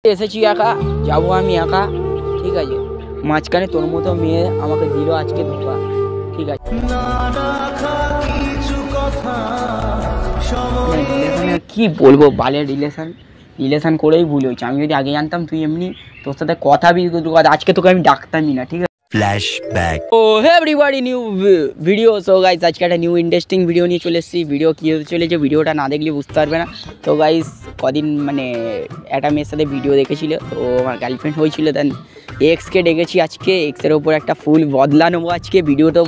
এসেছি একা, যাবো আমি একা, ঠিক আছে। মাঝখানে তোর মতো মেয়ে আমাকে দিল আজকে ধোকা, ঠিক আছে। কি বলবো, বালের রিলেশন করেই ভুল হয়েছে। আমি যদি আগে জানতাম তুই এমনি তোর সাথে কথা আজকে তোকে আমি ডাকতামই না, ঠিক আছে। Flashback. Oh hey everybody, new video. So guys আজকে একটা নিউ ইন্টারেস্টিং ভিডিও নিয়ে চলে এসেছি। ভিডিও কী হতে চলেছে ভিডিওটা না দেখলে বুঝতে পারবে না। তো গাইস কদিন মানে একটা মেয়ের সাথে ভিডিও দেখেছিল, তো আমার গার্লফ্রেন্ড হয়েছিল, দেন এক্সকে ডেকেছি আজকে। এক্সের ওপর একটা ফুল বদলা নেবো আজকে। ভিডিওটা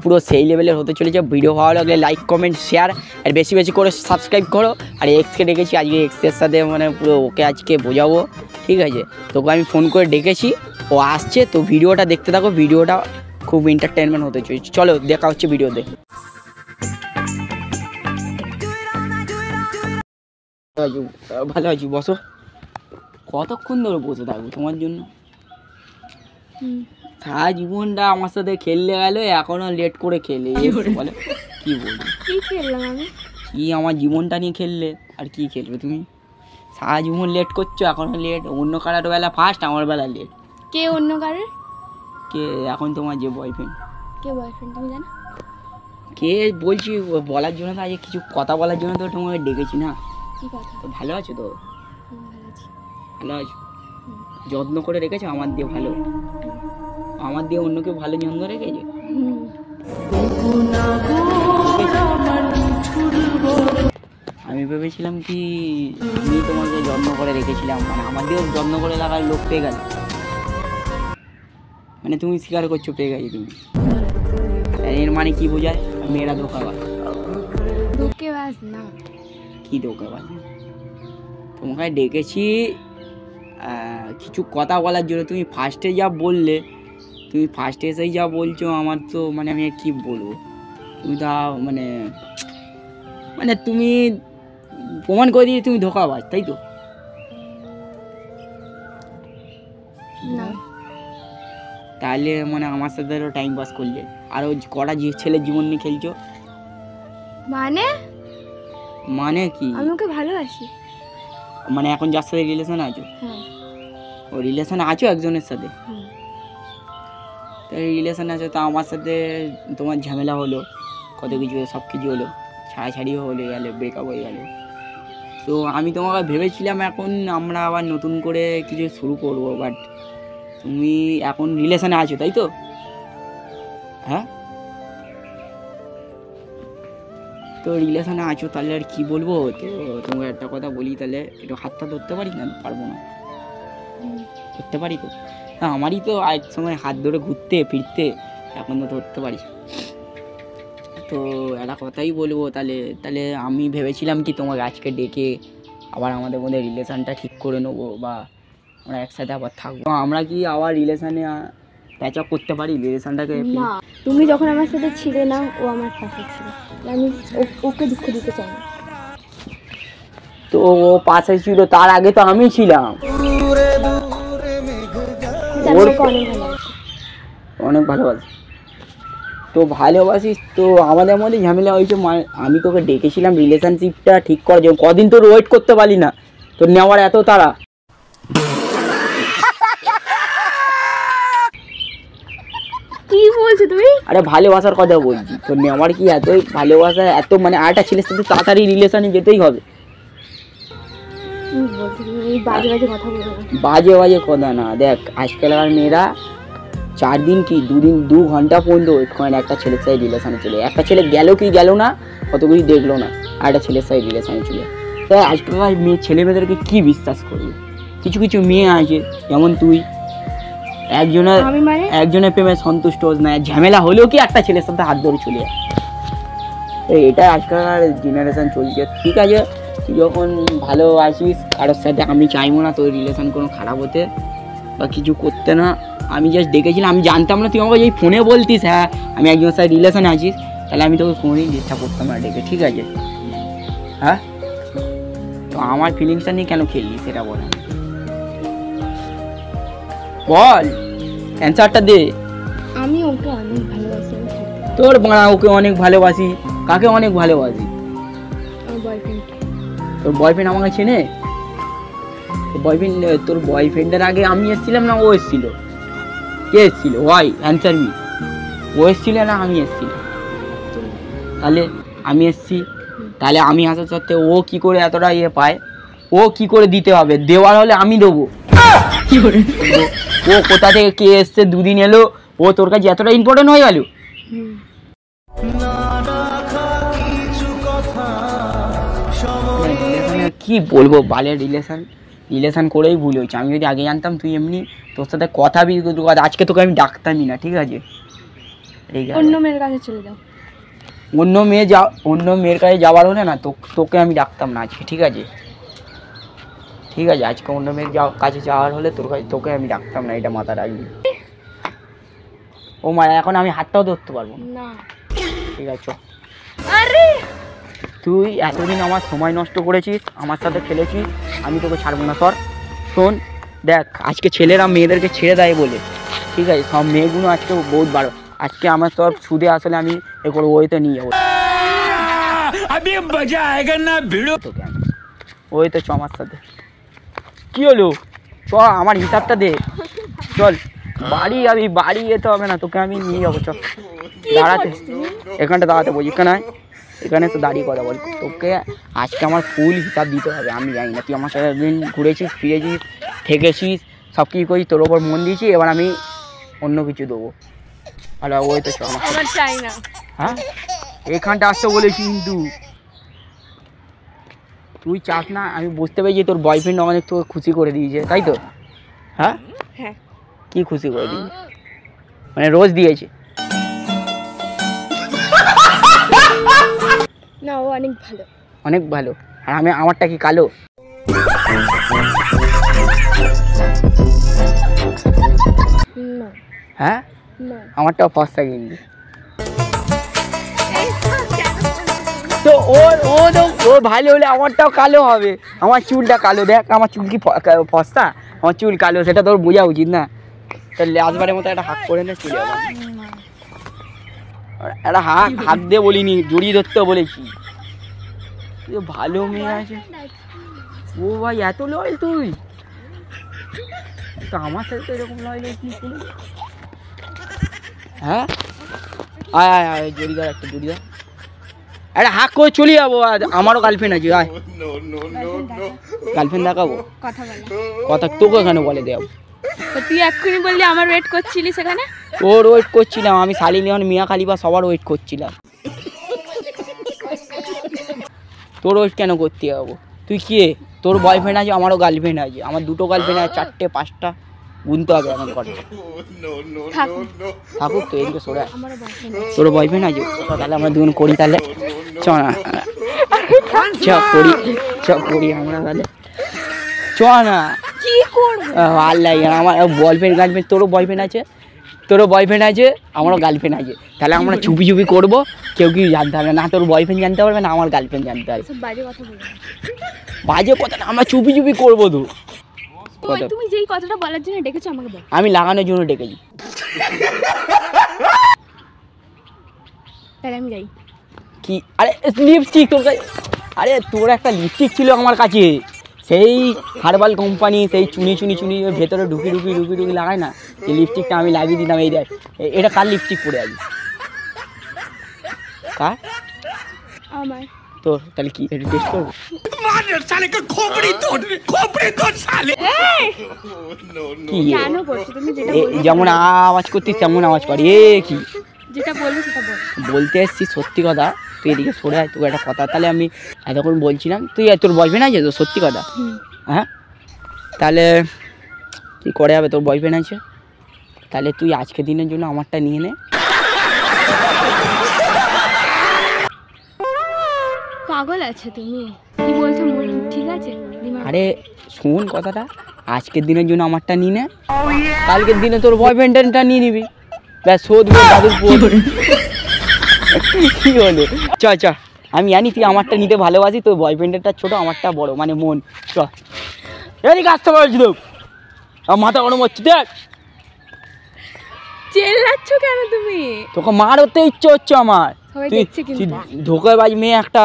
পুরো সেই লেভেলের হতে চলেছে। ভিডিও ভালো লাগলে লাইক কমেন্ট শেয়ার আর বেশি বেশি করে সাবস্ক্রাইব করো। আর এক্সকে ডেকেছি আজকে, এক্সের সাথে মানে পুরো ওকে আজকে বোঝাবো, ঠিক আছে। তোকে আমি ফোন করে ডেকেছি, ও আসছে। তো ভিডিওটা দেখতে থাকো, ভিডিওটা খুব এন্টারটেনমেন্ট হতে চলেছে। চলো দেখা হচ্ছে ভিডিওতে। ভালো আছি, বসো। কতক্ষণ ধরে বসে থাকবো তোমার জন্য? সারা জীবনটা আমার সাথে খেললে গেল, এখনো লেট করে খেলে বলে কি বলবো। কি খেললাম আমি? কি আমার জীবনটা নিয়ে খেললে, আর কি খেলবে তুমি? সারা জীবন লেট করছো, এখনো লেট। অন্য কারার বেলা ফার্স্ট, আমার বেলা লেট। কে অন্য কারে? কে এখন তোমার যে বয়ফ্রেন্ড। কে বয়ফ্রেন্ড তুমি জানো? কে বলছি বলার জন্য তো, আজকে কিছু কথা বলার জন্য তো তোমাকে ডেকেছি না। কি কথা? তো ভালো আছো তো? ভালো আছি। ভালো আছো? যত্ন করে রেখেছো আমার দিয়ে? ভালো আমার দিয়ে অন্য কেউ ভালো যত্ন রেখেছে? আমি ভেবেছিলাম কি আমি তোমাকে যত্ন করে রেখেছিলাম, মানে আমার দিয়েও যত্ন করে রাখার লোক পেয়ে গেল। মানে তুমি স্বীকার করছো পেয়ে গেছি তুমি? এর মানে কি বোঝায়? মেয়েরা ধোকাবাজ। ধোকেবাজ না। কি ধোকাবাজ? তোমাকে ডেকেছি কিছু কথা বলার জন্য। তুমি ফার্স্টে যা বললে, তুমি ফার্স্টে এসেই যা বলছো, আমার তো মানে আমি আর কি বলবো। তুমি তা মানে মানে তুমি প্রমাণ করে দিয়ে তুমি ধোকাবাজ, তাই তো? না। তাহলে মানে আমার সাথে টাইম পাস করলে, আর ওই কটা ছেলের জীবন নিয়ে খেলছো মানে? মানে কি? আমি ওকে ভালোবাসি। মানে এখন যার সাথে রিলেশন আছো? হ্যাঁ। ও রিলেশন আছো একজনের সাথে? তো রিলেশন আছে, তো আমার সাথে তোমার ঝামেলা হলো, কত কিছু সব কিছু হলো, ছাড়াছাড়িও হয়ে গেল, ব্রেকআপ হয়ে গেল। তো আমি তোমাকে ভেবেছিলাম এখন আমরা আবার নতুন করে কিছু শুরু করব, বাট তুমি এখন রিলেশনে আছো, তাই তো? হ্যাঁ, তো রিলেশনে আছো, তাহলে আর কি বলবো। তো তোমাকে একটা কথা বলি, তাহলে একটু হাতটা ধরতে পারি না? পারবো না? ধরতে পারি তো? না, আমারই তো এক সময় হাত ধরে ঘুরতে ফিরতে, এখন তো ধরতে পারি। তো একটা কথাই বলবো, তাহলে আমি ভেবেছিলাম কি তোমাকে আজকে ডেকে আবার আমাদের মধ্যে রিলেশানটা ঠিক করে নেবো, বা আমরা একসাথে আবার থাকবো। আমরা কি আবার রিলেশানে প্যাচ আপ করতে পারি রিলেশানটাকে? না, তুমি যখন আমার সাথে ছিলে না, ও আমার পাশে ছিল, আমি ওকে দুঃখ দিতে চাই না। তো ও পাশে ছিল, তার আগে তো আমি ছিলাম। অনেক ভালোবাসি তো ভালোবাসিস তো, আমাদের মধ্যে ঝামেলা হয়েছে। আমি তোকে ডেকেছিলাম রিলেশনশিপটা ঠিক করার জন্য, কদিন তোর ওয়েট করতে পারি না, তোর নেওয়ার এত তাড়া। কি বলছো তুমি? আরে ভালোবাসার কথা বলছি, তোর নেওয়ার কি এতই ভালোবাসা, এত মানে আরেকটা ছেলের সাথে তাড়াতাড়ি রিলেশনে যেতেই হবে? বাজে বাজে কথা বলো। বাজে বাজে কথা না, দেখ আজকালকার মেয়েরা 4 দিন কি 2 ঘন্টা পর্যন্ত ওয়েট করে না একটা ছেলের সাথে রিলেশনে চলে। একটা ছেলে গেল কি গেল না, কত কিছু দেখলো না, আর একটা ছেলের সাথে রিলেশনে চলে। তাই আজকালকার ছেলে মেয়েদেরকে কি বিশ্বাস করবে? কিছু কিছু মেয়ে আছে যেমন তুই, একজনের প্রেমে সন্তুষ্ট হোস না, ঝামেলা হলেও কি একটা ছেলের সাথে হাত ধরে চলে যায়। এটা আজকালকার জেনারেশন চলছে। ঠিক আছে, তুই যখন ভালো আছিস কারোর সাথে, আমি চাইবো না তোর রিলেশন কোনো খারাপ হতে বা কিছু করতে না। আমি জাস্ট দেখেছিলাম, আমি জানতাম না তুই আমাকে এই ফোনে বলতিস হ্যাঁ আমি একজনের সাথে রিলেশনে আছিস, তাহলে আমি তোকে ফোনেই ডিস্টার্ব করতাম না ডেকে, ঠিক আছে? হ্যাঁ, তো আমার ফিলিংসটা নিয়ে কেন খেললি সেটা বল, বল অ্যান্সারটা দে। আমি ওকে অনেক ভালোবাসি। তোর বাড়া ওকে অনেক ভালোবাসি? কাকে অনেক ভালোবাসি? আমার বয়ফ্রেন্ড। তোর বয়ফ্রেন্ড আমাকে চেনে? তোর বয়ফ্রেন্ডের আগে আমি এসেছিলাম না ও এসেছিল? কে এসেছিল? Y answer me. ও এসেছিল না আমি এসেছিলাম? তাহলে আমি এসেছি, তাহলে আমি আসার সত্ত্বেও ও কি করে এতটা ইয়ে পায়? ও কি করে দিতে হবে? দেওয়ার হলে আমি দেবো। ও কোথা থেকে কে এসছে, দুদিন এলো, ও তোর কাছে এতটা ইম্পর্টেন্ট হয়ে গেল? কি বলবো, বালের রিলেশন করেই ভুল হয়েছে। আমি যদি আগে জানতাম তুই এমনি তোর সাথে কথা আজকে তোকে আমি ডাকতামই না, ঠিক আছে? অন্য মেয়ের কাছে চলে যাও। অন্য মেয়ের কাছে যাওয়ার হলে না তোকে আমি ডাকতাম না আজকে, ঠিক আছে? ঠিক আছে, আজকে অন্য মেয়ের কাছে যাওয়ার হলে তোকে আমি ডাকতাম না, এটা মাথা রাখবি। ও মারা, এখন আমি হাতটাও ধরতে পারবো না। ঠিক আছে, আরে তুই এতদিন আমার সময় নষ্ট করেছিস, আমার সাথে খেলেছিস, আমি তোকে ছাড়বো না। সর, শোন, দেখ আজকে ছেলেরা মেয়েদেরকে ছেড়ে দেয় বলে, ঠিক আছে? সব মেয়েগুলো আজকে বহুত বাড়ো। আজকে আমার সব সুদে আসলে আমি এ করবো, ওইতে নিয়ে যাবো তোকে আমি। ওই তো চ আমার সাথে। কি হলো? চ, আমার হিসাবটা দে, চল। বাড়ি যেতে হবে না, তোকে আমি নিয়ে যাবো। চল, দাঁড়াতে, এখানটা দাঁড়াতে বলছি, এখানে তো দাঁড়িয়ে কথা বল। তোকে আজকে আমার ফুল হিসাব দিতে হবে। আমি জানি না, তুই আমার সাথে একদিন ঘুরেছিস, ফিরেছিস, থেকেছিস, সব কিছু করি, তোর ওপর মন দিয়েছি, এবার আমি অন্য কিছু দেবো। ভালো, ওই তো আমার চাই না। হ্যাঁ, এখানটা আসতে বলেছি, কিন্তু তুই চাস না। আমি বুঝতে পেরেছি তোর বয়ফ্রেন্ড অনেক তোকে খুশি করে দিয়েছে, তাই তো? হ্যাঁ, কি খুশি করে দিয়েছে? মানে রোজ দিয়েছে? না, ও অনেক ভালো, অনেক ভালো। আর আমারটা কি কালো? হ্যাঁ, আমারটাও ফর্সা, কিন্তু তো ও ভালো হলে আমারটাও কালো হবে। আমার চুলটা কালো, দেখ আমার চুল কি ফর্সা, আমার চুল কালো, সেটা তোর বোঝা উচিত না? তাহলে আসবারের মতো একটা হাত করে নে, চলে যাবো। একটা হাত দিয়ে বলিনি, জড়িয়ে ধরতে বলেছি। ভালো মেয়ে আছে ও ভাই, এত লয় তুই তো আমার সাথে তো এরকম লয় কি? হ্যাঁ, আয় জড়িদার, একটা জড়িদার, একটা হাক করে চলে যাবো। আর আমারও গার্লফ্রেন্ড আছে, আয় গার্লফ্রেন্ড দেখাবো। কথা তোকে এখানে বলে দেব। তুই এক্ষুনি বললি আমার ওয়েট করছিলি সেখানে? তোর ওয়েট করছিলাম আমি, শালিনী, মিয়া খালিফা সবার ওয়েট করছিলাম। তোর ওয়েট কেন করতে যাবো? তুই কে? তোর বয়ফ্রেন্ড আছে, আমারও গার্লফ্রেন্ড আছে, আমার দুটো গার্লফ্রেন্ড আছে, 4টে 5টা গুনতে হবে এখন। থাকুক তো, এদিকে সরে। তোর বয়ফ্রেন্ড আছে, তাহলে আমরা দুজন করি, তাহলে চ না, করি আমরা, তাহলে চ না। কি করবো? আল্লাহ, আমার গার্লফ্রেন্ড, তোরও বয়ফ্রেন্ড আছে, আমারও গার্লফ্রেন্ড আছে, তাহলে আমরা চুপি চুপি করবো, কেউ কিছু জানতে পারবে না। তোর বয়ফ্রেন্ড জানতে পারবে না, আমার গার্লফ্রেন্ড জানতে পারবে। বাজে কথা না, আমরা চুপি চুপি করবো। তুমি যেই কথাটা বলার জন্য ডেকেছো আমাকে বল। আমি লাগানোর জন্য ডেকেছি। তাহলে আমি যাই। কি? আরে লিপস্টিক তোর কাছে? আরে তোর একটা লিপস্টিক ছিল আমার কাছে, সেই হার্বাল কোম্পানি, সেই চুনি ভেতরে ঢুকি লাগায় না, এই লিপস্টিকটা আমি লাগিয়ে দিতাম। এই দেখ, এটা কার লিপস্টিক পরে আছে? কার? আমার। তোর? তাহলে কি এটা টেস্ট করবো? যেমন আওয়াজ করতিস তেমন আওয়াজ কর। কি যেটা বলবি সেটা বল। বলতে এসছি সত্যি কথা, তুই এদিকে সরে আয়, তোর একটা কথা। তাহলে আমি এতক্ষণ বলছিলাম, তোর বয়ফ্রেন্ড আছে তো? সত্যি কথা। হ্যাঁ, তাহলে কি করে যাবে? তোর বয়ফ্রেন্ড আছে, তাহলে তুই আজকে দিনের জন্য আমারটা নিয়ে নে। পাগল আছে তুমি? কি বলছো? ঠিক আছে, আরে শোন কথাটা, আজকের দিনের জন্য আমারটা নিয়ে নে, কালকের দিনে তোর বয়ফ্রেন্ডটা নিয়ে নিবি, ব্যাস শোধ দাদুর পর। কি হলো? চ আমি জানি তুই আমারটা নিতে ভালোবাসি, তোর বয়ফ্রেন্ডেরটা ছোট, আমারটা বড়, মানে মন। চ এদিকে আসতে পারছি তো, আমার মাথা গরম হচ্ছে। দেখ চেল্লাচ্ছ কেন তুমি? তোকে মারতে ইচ্ছে হচ্ছে আমার, তুই ধোঁকাবাজ মেয়ে একটা,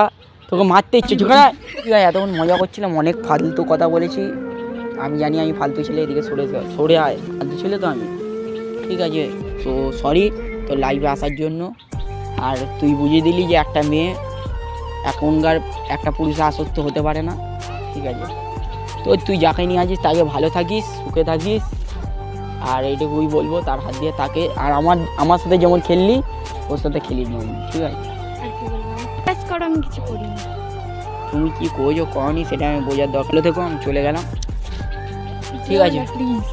তোকে মারতে ইচ্ছে হচ্ছে। এতক্ষণ মজা করছিলাম, অনেক ফালতু কথা বলেছি, আমি জানি আমি ফালতু ছেলে, এদিকে সরে আয়, ফালতু ছেলে তো আমি, ঠিক আছে। তো সরি তোর লাইভে আসার জন্য। আর তুই বুঝিয়ে দিলি যে একটা মেয়ে এখনকার একটা পুরুষে আসক্ত হতে পারে না, ঠিক আছে। তো তুই যাকে নিয়ে আছিস তাকে ভালো থাকিস, সুখে থাকিস, আর এইটুকুই বলবো, তার হাত দিয়ে তাকে। আর আমার সাথে যেমন খেললি ওর সাথে খেলিস না, ঠিক আছে। আর কি বলবো, কাজ করো, আমি কিছু করি না। তুমি কি করছো করনি সেটা আমি বোঝার দরকার থেকো, আমি চলে গেলাম, ঠিক আছে। প্লিজ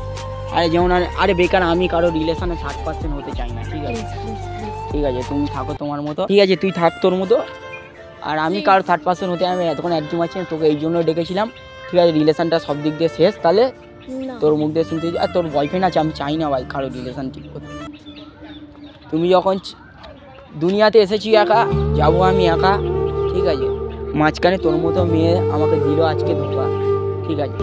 আরে যেমন আরে বেকার আমি কারো রিলেশনে 60% হতে চাই না, ঠিক আছে। Please please. ঠিক আছে তুমি থাকো তোমার মতো, ঠিক আছে, তুই থাক তোর মতো। আর আমি কারো 60% হতে আমি এতক্ষণ একদম আছি, তোকে এই জন্য ডেকেছিলাম, ঠিক আছে। রিলেশনটা সব দিক দিয়ে শেষ, তাহলে না তোর মুখ দিয়ে শুনতে। আর তোর বয়ফ্রেন্ড আছে, আমি চাই না ভাই কারো রিলেশন ঠিক করতে। তুমি যখন দুনিয়াতে এসেছি একা, যাবো আমি একা, ঠিক আছে। মাঝখানে তোর মতো মেয়ে আমাকে দিল আজকে ধোকা, ঠিক আছে।